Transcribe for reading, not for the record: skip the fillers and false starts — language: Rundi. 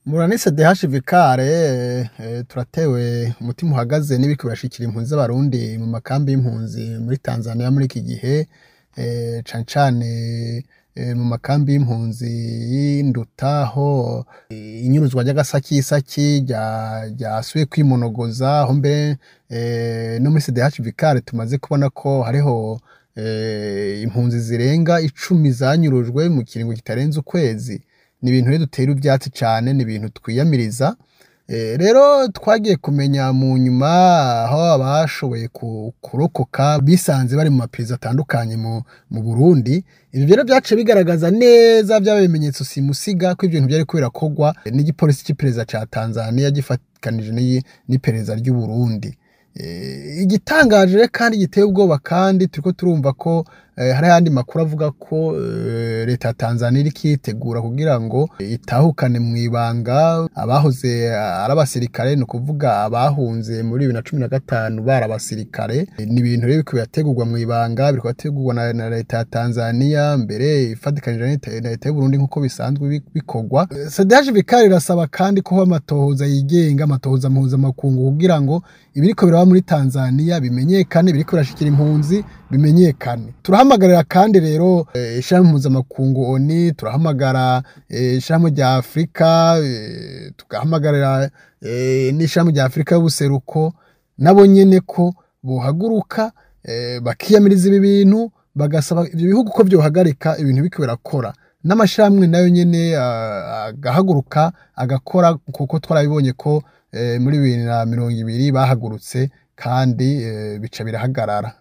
Murani CDH Vikare turatewe umutima uhagaze n'ibiko birashikira impunzi z'abarundi mu makambi y'impunzi muri Tanzania muri iki gihe cane cane mu makambi y'impunzi y'Induta ho inyuruzwa ry'agasakisaki ryasubiye kwimonogoza aho mbere no muri CDH Vikare tumaze kubona ko hariho impunzi zirenga 10 zanyurujwe mu kiringo kitarenze ukwezi. Ni ibintu rero dutera ivyatsi cane, ni ibintu twiyamiriza. Rero twagiye kumenya mu nyuma aho abashoboye kurokoka bisanze bari mu maperereza atandukanye mu Burundi. Ivyo rero vyace bigaragaza neza vy'abimenyetso simusiga ko ivyo bintu vyari birakorwa n'igipolisi c'iperereza ca Tanzania gifatikanije n'iperereza ry'u Burundi. Igitangaje kandi giteye ubwoba kandi turiko turumva ko hari ayandi makuru avuga ko leta ya Tanzania iriko iritegura kugira ngo itahukane mw'ibanga abahoze ari abasirikare, no kuvuga abahunze muri 2015 bari abasirikare. Ni ibintu rero biriko birategurwa mw'ibanga, biriko birategurwa na leta ya Tanzania mbere ifatikanije na leta y'u Burundi nkuko bisanzwe bikorwa. CDH Vikare irasaba kandi ko amatohoza yigenga, amatohoza mpuzamakungu kugira ngo ibiriko biraba muri Tanzania bimenyekane, biriko birashikira impunzi bimenyekane. Turahamagarira kandi rero ishirahamwe mpuzamakungu ONU, turahamagara ishirahamwe rya Afrika, tugahamagarira n'ishirahamwe rya Afrika y'ubuseruko nabo nyene ko bohaguruka bakiyamiriza ibi bintu, bagasaba ivyo bihugu ko vyohagarika ibintu biriko birakora. N'amashirahamwe nayo nyene agahaguruka agakora, kuko twarabibonye ko muri 2020 bahagurutse kandi bica birahagarara.